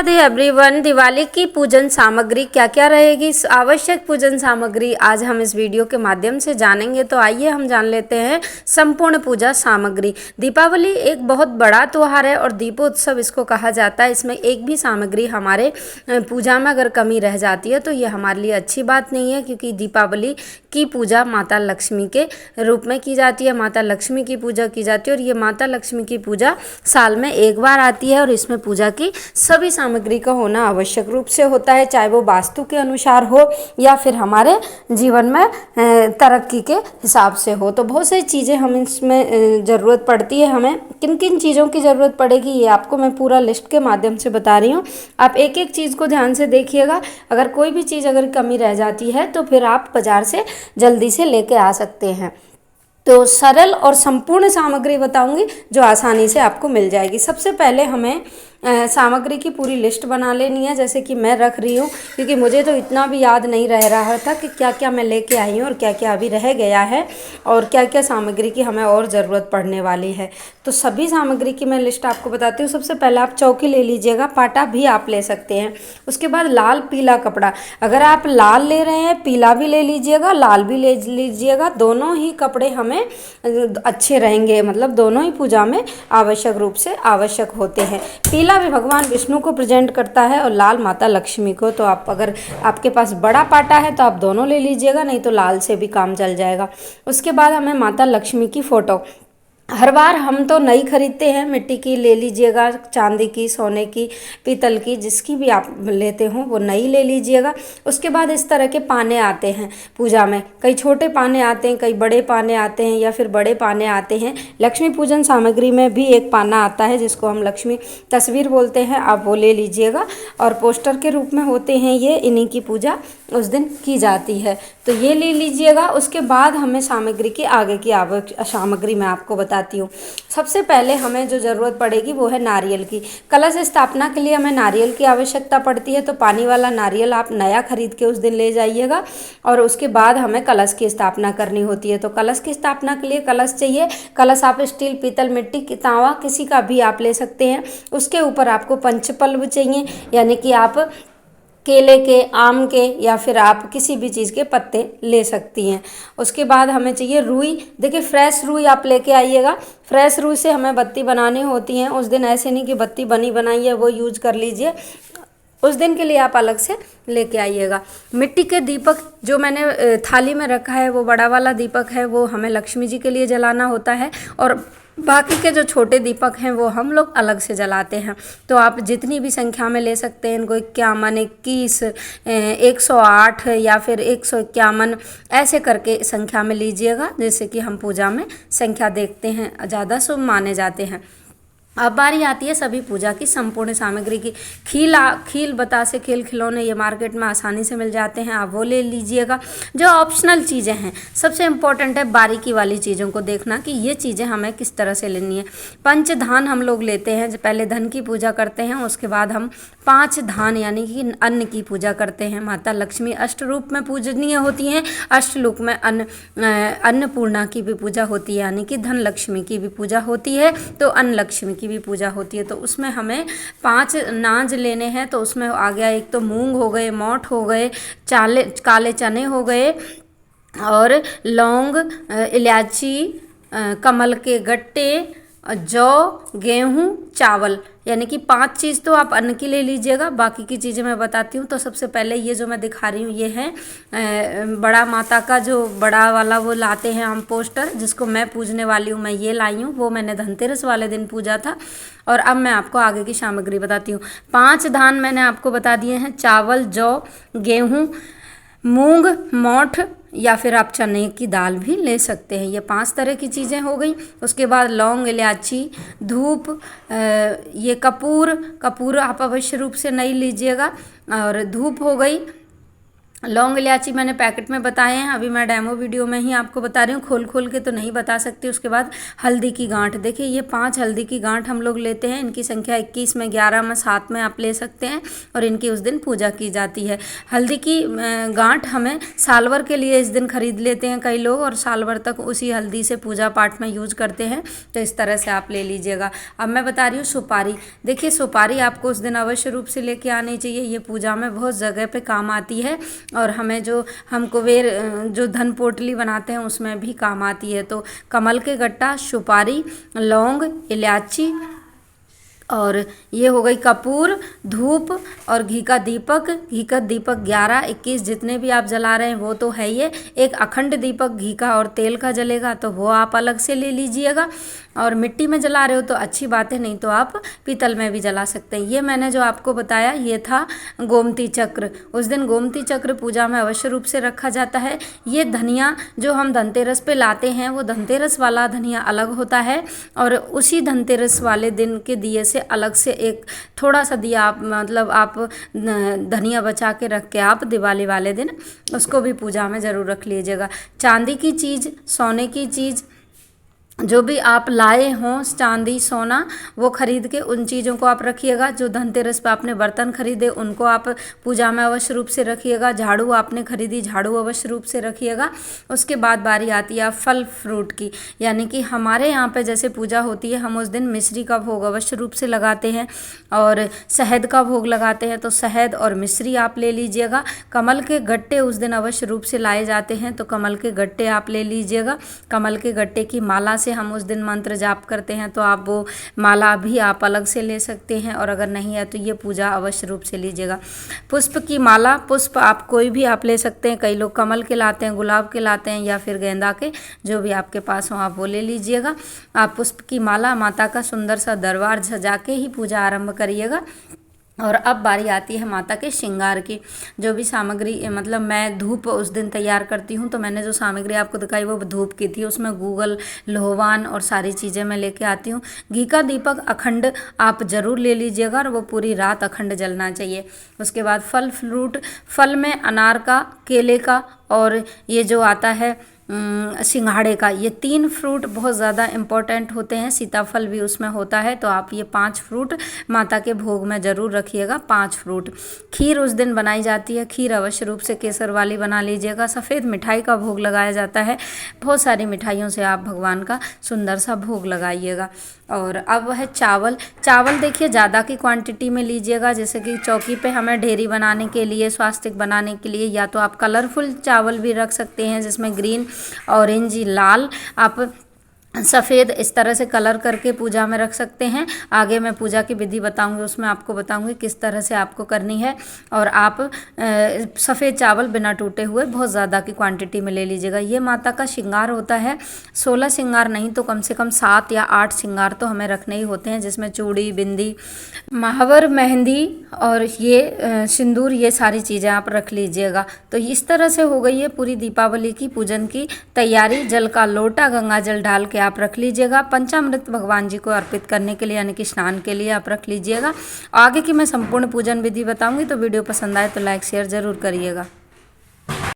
Radhe everyone. Diwali की पूजन सामग्री क्या क्या रहेगी, आवश्यक पूजन सामग्री आज हम इस वीडियो के माध्यम से जानेंगे। तो आइए हम जान लेते हैं संपूर्ण पूजा सामग्री। दीपावली एक बहुत बड़ा त्यौहार है और दीपोत्सव इसको कहा जाता है। इसमें एक भी सामग्री हमारे पूजा में अगर कमी रह जाती है तो ये हमारे लिए अच्छी बात नहीं है, क्योंकि दीपावली की पूजा माता लक्ष्मी के रूप में की जाती है। माता लक्ष्मी की पूजा की जाती है और ये माता लक्ष्मी की पूजा साल में एक बार आती है और इसमें पूजा की सभी सामग्री का होना आवश्यक रूप से होता है, चाहे वो वास्तु के अनुसार हो या फिर हमारे जीवन में तरक्की के हिसाब से हो। तो बहुत सारी चीज़ें हम इसमें ज़रूरत पड़ती है। हमें किन किन चीज़ों की ज़रूरत पड़ेगी ये आपको मैं पूरा लिस्ट के माध्यम से बता रही हूँ। आप एक एक चीज़ को ध्यान से देखिएगा। अगर कोई भी चीज़ अगर कमी रह जाती है तो फिर आप बाज़ार से जल्दी से लेके आ सकते हैं। तो सरल और संपूर्ण सामग्री बताऊंगी जो आसानी से आपको मिल जाएगी। सबसे पहले हमें सामग्री की पूरी लिस्ट बना लेनी है, जैसे कि मैं रख रही हूँ, क्योंकि मुझे तो इतना भी याद नहीं रह रहा था कि क्या क्या मैं लेके आई हूँ और क्या क्या अभी रह गया है और क्या क्या सामग्री की हमें और ज़रूरत पड़ने वाली है। तो सभी सामग्री की मैं लिस्ट आपको बताती हूँ। सबसे पहले आप चौकी ले लीजिएगा, पाटा भी आप ले सकते हैं। उसके बाद लाल पीला कपड़ा, अगर आप लाल ले रहे हैं पीला भी ले लीजिएगा, लाल भी ले लीजिएगा। दोनों ही कपड़े हमें अच्छे रहेंगे, मतलब दोनों ही पूजा में आवश्यक रूप से आवश्यक होते हैं। पीला भी भगवान विष्णु को प्रेजेंट करता है और लाल माता लक्ष्मी को। तो आप अगर आपके पास बड़ा पाटा है तो आप दोनों ले लीजिएगा, नहीं तो लाल से भी काम चल जाएगा। उसके बाद हमें माता लक्ष्मी की फ़ोटो, हर बार हम तो नई खरीदते हैं, मिट्टी की ले लीजिएगा, चांदी की, सोने की, पीतल की, जिसकी भी आप लेते हो वो नई ले लीजिएगा। उसके बाद इस तरह के पाने आते हैं पूजा में, कई छोटे पाने आते हैं, कई बड़े पाने आते हैं या फिर बड़े पाने आते हैं। लक्ष्मी पूजन सामग्री में भी एक पाना आता है जिसको हम लक्ष्मी तस्वीर बोलते हैं, आप वो ले लीजिएगा। और पोस्टर के रूप में होते हैं ये, इन्हीं की पूजा उस दिन की जाती है, तो ये ले लीजिएगा। उसके बाद हमें सामग्री की आगे की सामग्री मैं आपको बताती हूँ। सबसे पहले हमें जो ज़रूरत पड़ेगी वो है नारियल की। कलश स्थापना के लिए हमें नारियल की आवश्यकता पड़ती है, तो पानी वाला नारियल आप नया खरीद के उस दिन ले जाइएगा। और उसके बाद हमें कलश की स्थापना करनी होती है। तो कलश की स्थापना के लिए कलश चाहिए। कलश आप स्टील, पीतल, मिट्टी की, तांबा, किसी का भी आप ले सकते हैं। उसके ऊपर आपको पंचपल्व चाहिए, यानी कि आप केले के, आम के या फिर आप किसी भी चीज़ के पत्ते ले सकती हैं। उसके बाद हमें चाहिए रुई। देखिए फ्रेश रुई आप लेके आइएगा। फ्रेश रुई से हमें बत्ती बनानी होती हैं उस दिन, ऐसे नहीं कि बत्ती बनी बनाई है वो यूज कर लीजिए, उस दिन के लिए आप अलग से लेके आइएगा। मिट्टी के दीपक जो मैंने थाली में रखा है वो बड़ा वाला दीपक है, वो हमें लक्ष्मी जी के लिए जलाना होता है और बाकी के जो छोटे दीपक हैं वो हम लोग अलग से जलाते हैं। तो आप जितनी भी संख्या में ले सकते हैं, इनको 51, 21, 108 या फिर 151 ऐसे करके संख्या में लीजिएगा, जैसे कि हम पूजा में संख्या देखते हैं, ज़्यादा शुभ माने जाते हैं। अब बारी आती है सभी पूजा की संपूर्ण सामग्री की। खील, बतासे, खेल, खिलौने ये मार्केट में आसानी से मिल जाते हैं, आप वो ले लीजिएगा। जो ऑप्शनल चीज़ें हैं, सबसे इम्पोर्टेंट है बारीकी वाली चीज़ों को देखना कि ये चीज़ें हमें किस तरह से लेनी है। पंचधान हम लोग लेते हैं, पहले धन की पूजा करते हैं, उसके बाद हम 5 धान यानी कि अन्न की पूजा करते हैं। माता लक्ष्मी अष्ट रूप में पूजनीय होती हैं, अष्टलोक में अन्नपूर्णा की भी पूजा होती है, यानी कि धन लक्ष्मी की भी पूजा होती है, तो अन्न लक्ष्मी की भी पूजा होती है। तो उसमें हमें 5 नाज लेने हैं। तो उसमें आ गया, एक तो मूंग हो गए, मोठ हो गए, काले चने हो गए और लौंग, इलायची, कमल के गट्टे, जौ, गेहूँ, चावल, यानी कि 5 चीज़ तो आप अन्न की ले लीजिएगा। बाकी की चीज़ें मैं बताती हूँ। तो सबसे पहले ये जो मैं दिखा रही हूँ ये है बड़ा माता का जो बड़ा वाला वो लाते हैं हम पोस्टर, जिसको मैं पूजने वाली हूँ, मैं ये लाई हूँ, वो मैंने धनतेरस वाले दिन पूजा था। और अब मैं आपको आगे की सामग्री बताती हूँ। 5 धान मैंने आपको बता दिए हैं, चावल, जौ, गेहूँ, मूंग, मोठ या फिर आप चने की दाल भी ले सकते हैं। ये 5 तरह की चीज़ें हो गई। उसके बाद लौंग, इलायची, धूप, ये कपूर आप अवश्य रूप से नहीं लीजिएगा, और धूप हो गई, लौंग इलायची मैंने पैकेट में बताए हैं, अभी मैं डेमो वीडियो में ही आपको बता रही हूँ, खोल खोल के तो नहीं बता सकती। उसके बाद हल्दी की गांठ, देखिए ये 5 हल्दी की गांठ हम लोग लेते हैं। इनकी संख्या 21 में, 11 में, 7 में आप ले सकते हैं और इनकी उस दिन पूजा की जाती है। हल्दी की गांठ हमें साल भर के लिए इस दिन खरीद लेते हैं कई लोग, और साल भर तक उसी हल्दी से पूजा पाठ में यूज करते हैं। तो इस तरह से आप ले लीजिएगा। अब मैं बता रही हूँ सुपारी। देखिए सुपारी आपको उस दिन अवश्य रूप से लेके आनी चाहिए। ये पूजा में बहुत जगह पे काम आती है और हमें जो हम कुबेर जो धन पोटली बनाते हैं उसमें भी काम आती है। तो कमल के गट्टा, सुपारी, लौंग, इलायची और ये हो गई कपूर, धूप और घी का दीपक। घी का दीपक 11, 21 जितने भी आप जला रहे हैं वो तो है ही। एक अखंड दीपक घी का और तेल का जलेगा तो वो आप अलग से ले लीजिएगा। और मिट्टी में जला रहे हो तो अच्छी बात है, नहीं तो आप पीतल में भी जला सकते हैं। ये मैंने जो आपको बताया ये था गोमती चक्र। उस दिन गोमती चक्र पूजा में अवश्य रूप से रखा जाता है। ये धनिया जो हम धनतेरस पे लाते हैं वो धनतेरस वाला धनिया अलग होता है, और उसी धनतेरस वाले दिन के दिए से अलग से एक थोड़ा सा दिया आप मतलब आप धनिया बचा के रख के आप दिवाली वाले दिन उसको भी पूजा में ज़रूर रख लीजिएगा। चांदी की चीज़, सोने की चीज़ जो भी आप लाए हों, चांदी सोना, वो खरीद के उन चीज़ों को आप रखिएगा। जो धनतेरस पे आपने बर्तन खरीदे उनको आप पूजा में अवश्य रूप से रखिएगा। झाड़ू आपने खरीदी, झाड़ू अवश्य रूप से रखिएगा। उसके बाद बारी आती है फल फ्रूट की, यानी कि हमारे यहाँ पे जैसे पूजा होती है हम उस दिन मिश्री का भोग अवश्य रूप से लगाते हैं और शहद का भोग लगाते हैं। तो शहद और मिश्री आप ले लीजिएगा। कमल के गट्टे उस दिन अवश्य रूप से लाए जाते हैं, तो कमल के गट्टे आप ले लीजिएगा। कमल के गट्टे की माला से हम उस दिन मंत्र जाप करते हैं, तो आप वो माला भी आप अलग से ले सकते हैं, और अगर नहीं है तो ये पूजा अवश्य रूप से लीजिएगा। पुष्प की माला, पुष्प आप कोई भी आप ले सकते हैं। कई लोग कमल के लाते हैं, गुलाब के लाते हैं, या फिर गेंदा के, जो भी आपके पास हो आप वो ले लीजिएगा। आप पुष्प की माला, माता का सुंदर सा दरबार सजा के ही पूजा आरंभ करिएगा। और अब बारी आती है माता के श्रृंगार की। जो भी सामग्री मतलब मैं धूप उस दिन तैयार करती हूँ, तो मैंने जो सामग्री आपको दिखाई वो धूप की थी। उसमें गूगल, लोहवान और सारी चीज़ें मैं लेके आती हूँ। घी का दीपक अखंड आप ज़रूर ले लीजिएगा और वो पूरी रात अखंड जलना चाहिए। उसके बाद फल फ्रूट, फल में अनार का, केले का और ये जो आता है सिंघाड़े का, ये 3 फ्रूट बहुत ज़्यादा इम्पोर्टेंट होते हैं। सीताफल भी उसमें होता है, तो आप ये 5 फ्रूट माता के भोग में ज़रूर रखिएगा। 5 फ्रूट। खीर उस दिन बनाई जाती है, खीर अवश्य रूप से केसर वाली बना लीजिएगा। सफ़ेद मिठाई का भोग लगाया जाता है। बहुत सारी मिठाइयों से आप भगवान का सुंदर सा भोग लगाइएगा। और अब है चावल। चावल देखिए ज़्यादा की क्वांटिटी में लीजिएगा, जैसे कि चौकी पे हमें ढेरी बनाने के लिए, स्वास्तिक बनाने के लिए, या तो आप कलरफुल चावल भी रख सकते हैं जिसमें ग्रीन, ऑरेंज, लाल, आप सफ़ेद इस तरह से कलर करके पूजा में रख सकते हैं। आगे मैं पूजा की विधि बताऊंगी, उसमें आपको बताऊंगी किस तरह से आपको करनी है। और आप सफ़ेद चावल बिना टूटे हुए बहुत ज़्यादा की क्वांटिटी में ले लीजिएगा। ये माता का श्रृंगार होता है। 16 श्रृंगार नहीं तो कम से कम 7 या 8 श्रृंगार तो हमें रखने ही होते हैं, जिसमें चूड़ी, बिंदी, महावर, मेहंदी और ये सिंदूर, ये सारी चीज़ें आप रख लीजिएगा। तो इस तरह से हो गई है पूरी दीपावली की पूजन की तैयारी। जल का लोटा गंगा जल डाल के आप रख लीजिएगा। पंचामृत भगवान जी को अर्पित करने के लिए, यानी कि स्नान के लिए आप रख लीजिएगा। आगे की मैं संपूर्ण पूजन विधि बताऊंगी, तो वीडियो पसंद आए तो लाइक शेयर ज़रूर करिएगा।